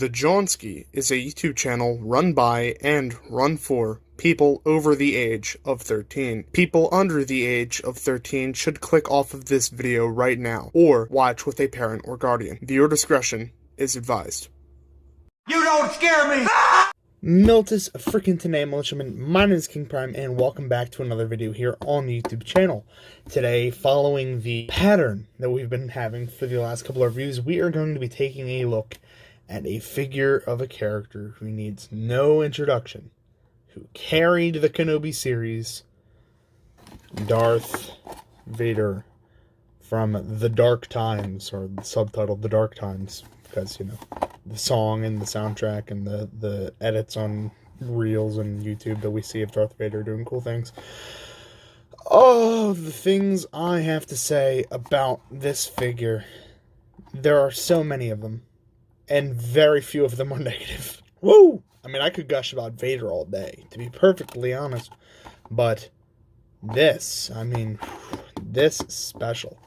The Johnski is a YouTube channel run by and run for people over the age of 13. People under the age of 13 should click off of this video right now, or watch with a parent or guardian. Viewer discretion is advised. You don't scare me! Miltus freaking today, militiamen. My name is King Prime, and welcome back to another video here on the YouTube channel. Today, following the pattern that we've been having for the last couple of reviews, we are going to be taking a look at a figure of a character who needs no introduction, who carried the Kenobi series, Darth Vader, from The Dark Times, or the subtitle The Dark Times, because, you know, the song and the soundtrack and the edits on Reels and YouTube that we see of Darth Vader doing cool things. Oh, the things I have to say about this figure. There are so many of them, and very few of them are negative. Woo! I mean, I could gush about Vader all day, to be perfectly honest. But this, I mean, this is special.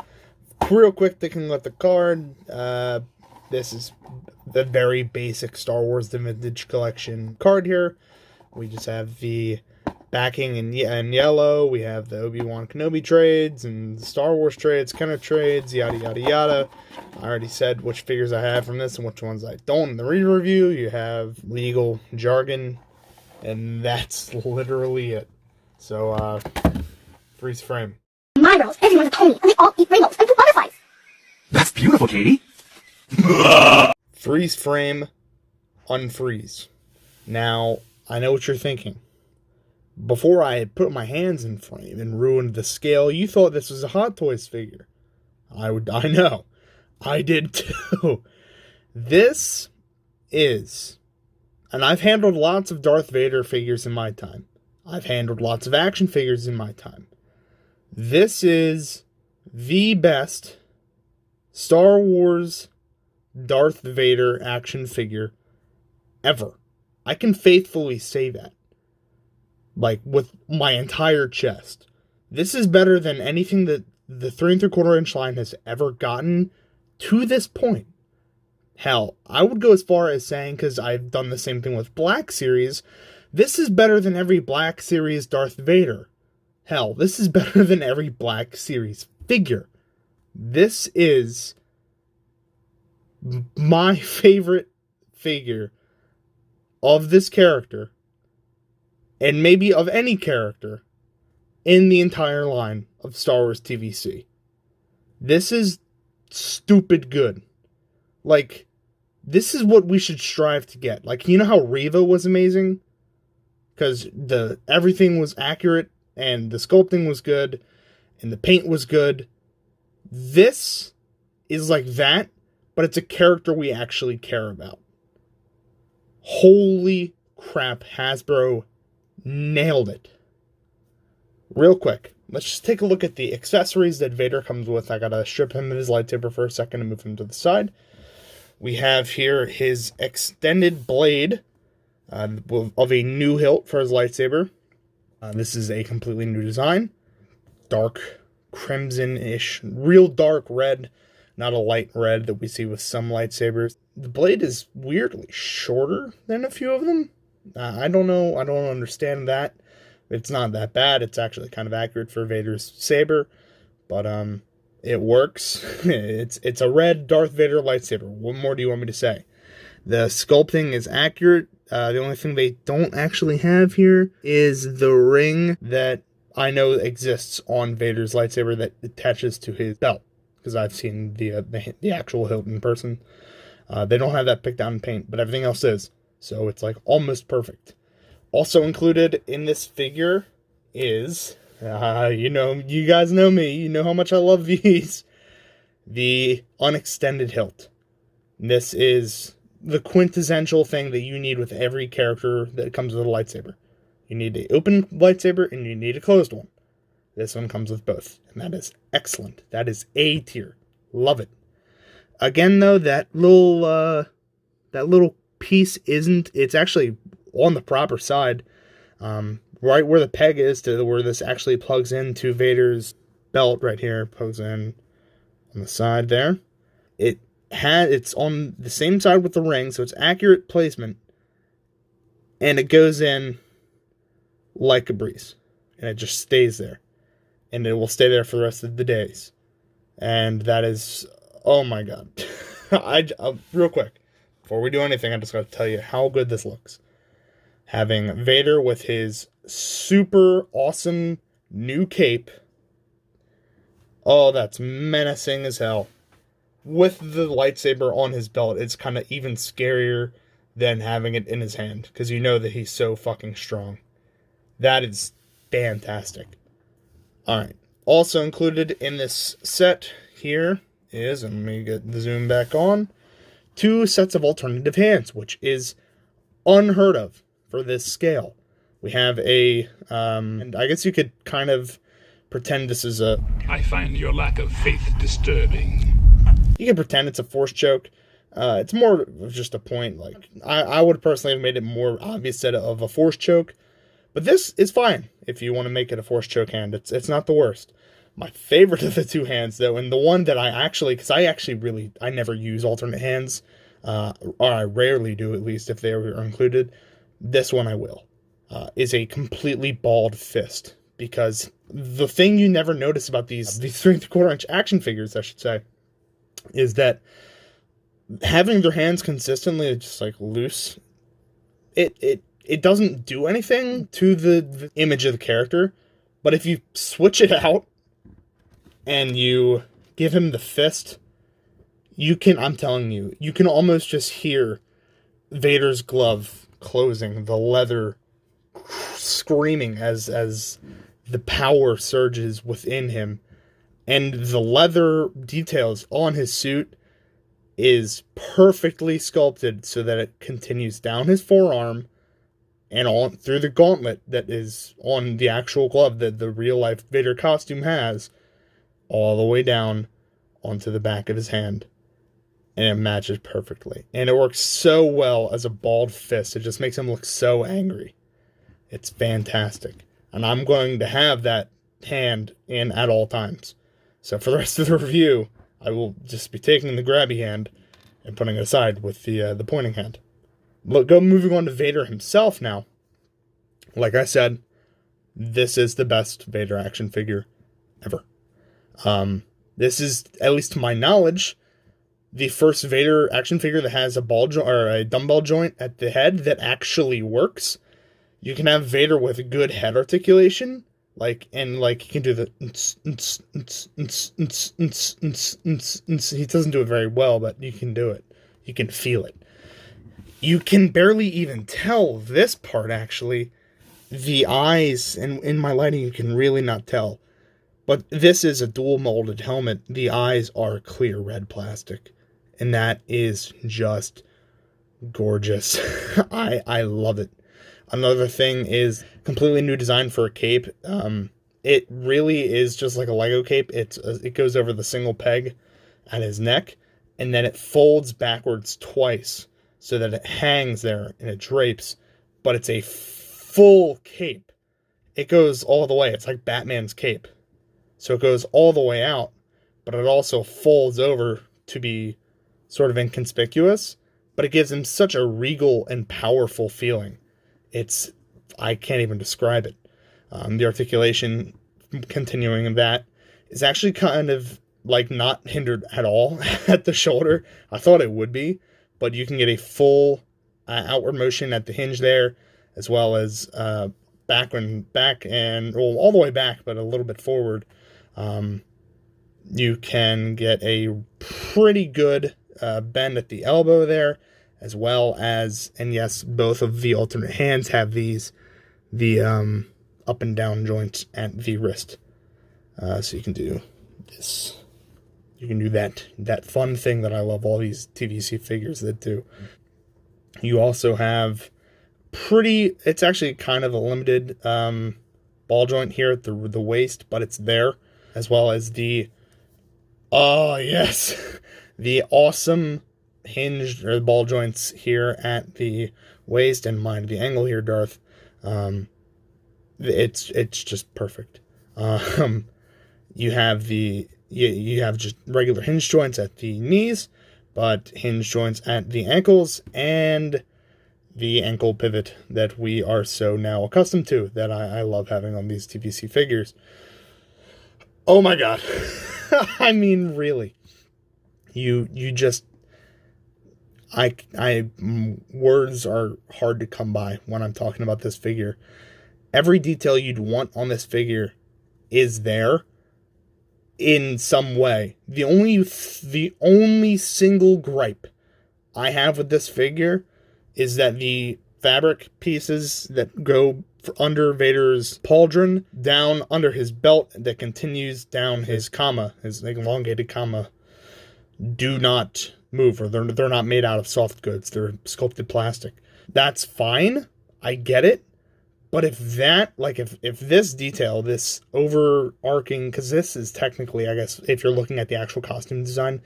Real quick, taking a look at the card. This is the very basic Star Wars The Vintage Collection card here. We just have the backing in yellow. We have the Obi-Wan Kenobi trades and the Star Wars trades, kind of trades, yada, yada, yada. I already said which figures I have from this and which ones I don't. In the review, you have legal jargon, and that's literally it. So, freeze frame. My girls, everyone's a pony, and they all eat rainbows and poop butterflies. That's beautiful, Katie. Freeze frame, unfreeze. Now, I know what you're thinking. Before I put my hands in frame and ruined the scale, you thought this was a Hot Toys figure. I know. I did too. This is, and I've handled lots of Darth Vader figures in my time. I've handled lots of action figures in my time. This is the best Star Wars Darth Vader action figure ever. I can faithfully say that. Like, with my entire chest. This is better than anything that the 3 3/4 inch line has ever gotten to this point. Hell, I would go as far as saying, because I've done the same thing with Black Series, this is better than every Black Series Darth Vader. Hell, this is better than every Black Series figure. This is my favorite figure of this character, and maybe of any character, in the entire line of Star Wars TVC. This is stupid good. Like, this is what we should strive to get. Like, you know how Reva was amazing? Because everything was accurate, and the sculpting was good, and the paint was good. This is like that, but it's a character we actually care about. Holy crap, Hasbro nailed it. Real quick, let's just take a look at the accessories that Vader comes with. I gotta strip him of his lightsaber for a second and move him to the side. We have here his extended blade of a new hilt for his lightsaber. This is a completely new design. Dark crimson-ish, real dark red, not a light red that we see with some lightsabers. The blade is weirdly shorter than a few of them. I don't know. I don't understand that. It's not that bad. It's actually kind of accurate for Vader's saber, but it works. It's a red Darth Vader lightsaber. What more do you want me to say? The sculpting is accurate. The only thing they don't actually have here is the ring that I know exists on Vader's lightsaber that attaches to his belt, because I've seen the actual hilt in person. They don't have that picked out in paint, but everything else is. So it's like almost perfect. Also included in this figure is, you know, you guys know me, you know how much I love these, the unextended hilt. This is the quintessential thing that you need with every character that comes with a lightsaber. You need an open lightsaber and you need a closed one. This one comes with both, and that is excellent. That is A tier. Love it. Again, though, that little piece it's actually on the proper side, right where the peg is to where this actually plugs into Vader's belt right here, plugs in on the side there. It it's on the same side with the ring, so it's accurate placement, and it goes in like a breeze, and it just stays there, and it will stay there for the rest of the days. And that is, oh my god. Real quick, before we do anything, I just got to tell you how good this looks. Having Vader with his super awesome new cape. Oh, that's menacing as hell. With the lightsaber on his belt, it's kind of even scarier than having it in his hand, because you know that he's so fucking strong. That is fantastic. Alright. Also included in this set here is, and let me get the zoom back on, 2 sets of alternative hands, which is unheard of for this scale. We have a, and I guess you could kind of pretend this is a... I find your lack of faith disturbing. You can pretend it's a force choke. It's more of just a point. Like, I would personally have made it more obvious set of a force choke. But this is fine if you want to make it a force choke hand. It's not the worst. My favorite of the 2 hands, though, and the one that I never use alternate hands, or I rarely do, at least if they are included. This one I will, is a completely balled fist. Because the thing you never notice about these 3 3/4 inch action figures, I should say, is that having their hands consistently just like loose, it doesn't do anything to the image of the character. But if you switch it out and you give him the fist, I'm telling you, you can almost just hear Vader's glove closing, the leather screaming as the power surges within him. And the leather details on his suit is perfectly sculpted so that it continues down his forearm and on through the gauntlet that is on the actual glove that the real-life Vader costume has, all the way down onto the back of his hand. And it matches perfectly. And it works so well as a balled fist. It just makes him look so angry. It's fantastic. And I'm going to have that hand in at all times. So for the rest of the review, I will just be taking the grabby hand and putting it aside with the pointing hand. Moving on to Vader himself now. Like I said, this is the best Vader action figure ever. This is, at least to my knowledge, the first Vader action figure that has a dumbbell joint at the head that actually works. You can have Vader with good head articulation, he can do the... He doesn't do it very well, but you can do it. You can feel it. You can barely even tell this part, actually. The eyes, and in my lighting, you can really not tell. But this is a dual molded helmet. The eyes are clear red plastic. And that is just gorgeous. I love it. Another thing is completely new design for a cape. It really is just like a Lego cape. It goes over the single peg at his neck, and then it folds backwards twice so that it hangs there and it drapes, but it's a full cape. It goes all the way. It's like Batman's cape. So it goes all the way out, but it also folds over to be sort of inconspicuous, but it gives him such a regal and powerful feeling. I can't even describe it. The articulation, continuing in that, is actually kind of like not hindered at all at the shoulder. I thought it would be, but you can get a full outward motion at the hinge there, as well as back and all the way back, but a little bit forward. You can get a pretty good bend at the elbow there, as well as, and yes, both of the alternate hands have the up and down joints at the wrist. So you can do this. You can do that fun thing that I love all these TVC figures that do. You also have it's actually kind of a limited ball joint here at the waist, but it's there, as well as the awesome hinged or ball joints here at the waist, and mind the angle here, Darth. It's just perfect. You have you have just regular hinge joints at the knees, but hinge joints at the ankles and the ankle pivot that we are so now accustomed to, that I love having on these TVC figures. Oh my god. I mean, really. You just... words are hard to come by when I'm talking about this figure. Every detail you'd want on this figure is there in some way. The only single gripe I have with this figure is that the fabric pieces that go under Vader's pauldron, down under his belt, that continues down his comma, his elongated comma, do not move, or they're not made out of soft goods. They're sculpted plastic. That's fine. I get it. But if this detail, this overarching, because this is technically, I guess, if you're looking at the actual costume design,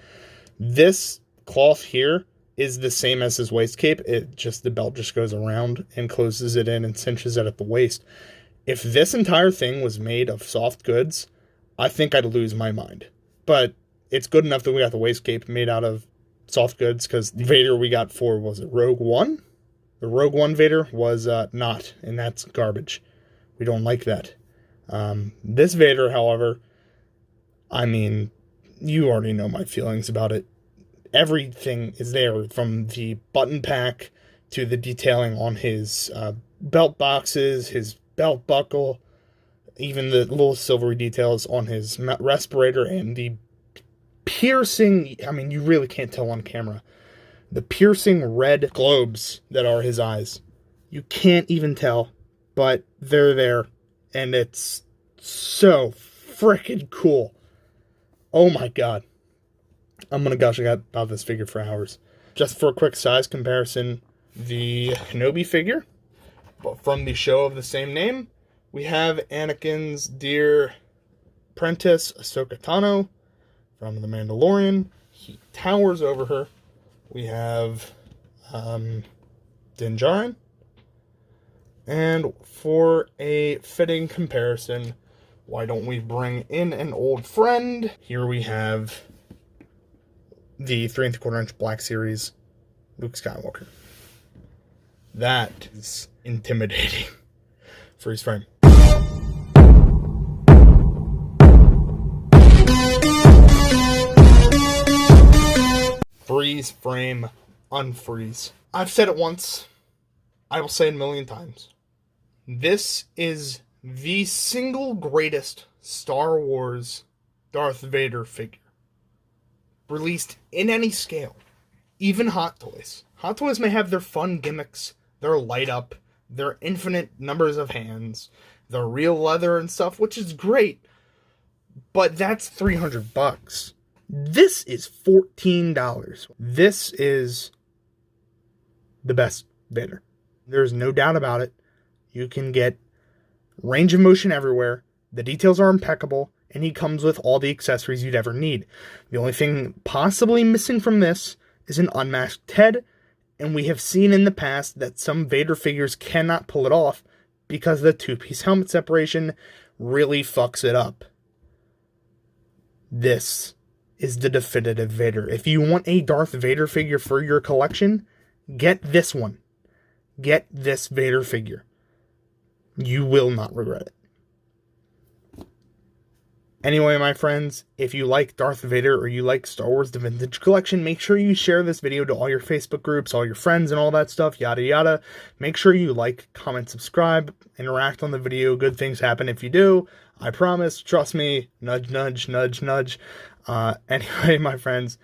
this cloth here is the same as his waist cape. The belt just goes around and closes it in and cinches it at the waist. If this entire thing was made of soft goods, I think I'd lose my mind. But it's good enough that we got the waist cape made out of soft goods, because the Vader we got for, was it Rogue One? The Rogue One Vader was not, and that's garbage. We don't like that. This Vader, however, I mean, you already know my feelings about it. Everything is there, from the button pack to the detailing on his belt boxes, his belt buckle, even the little silvery details on his respirator, and the piercing, I mean, you really can't tell on camera, the piercing red globes that are his eyes. You can't even tell, but they're there, and it's so freaking cool. Oh my god. I'm gonna gush about this figure for hours. Just for a quick size comparison, the Kenobi figure, but from the show of the same name, we have Anakin's dear apprentice, Ahsoka Tano, from The Mandalorian. He towers over her. We have Din Djarin. And for a fitting comparison, why don't we bring in an old friend? Here we have the 3 3/4 inch Black Series Luke Skywalker. That is intimidating. Freeze frame. Freeze frame, unfreeze. I've said it once. I will say it a million times. This is the single greatest Star Wars Darth Vader figure released in any scale. Even Hot Toys. Hot Toys may have their fun gimmicks, their light up, their infinite numbers of hands, their real leather and stuff, which is great. But that's $300. This is $14. This is the best Vader. There's no doubt about it. You can get range of motion everywhere. The details are impeccable, and he comes with all the accessories you'd ever need. The only thing possibly missing from this is an unmasked head, and we have seen in the past that some Vader figures cannot pull it off because the two-piece helmet separation really fucks it up. This is the definitive Vader. If you want a Darth Vader figure for your collection, get this one. Get this Vader figure. You will not regret it. Anyway, my friends, if you like Darth Vader or you like Star Wars The Vintage Collection, make sure you share this video to all your Facebook groups, all your friends, and all that stuff, yada yada. Make sure you like, comment, subscribe, interact on the video. Good things happen if you do. I promise. Trust me. Nudge, nudge, nudge, nudge. Anyway, my friends,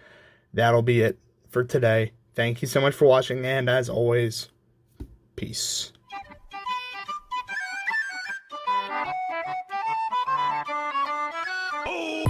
that'll be it for today. Thank you so much for watching, and as always, peace. Oh!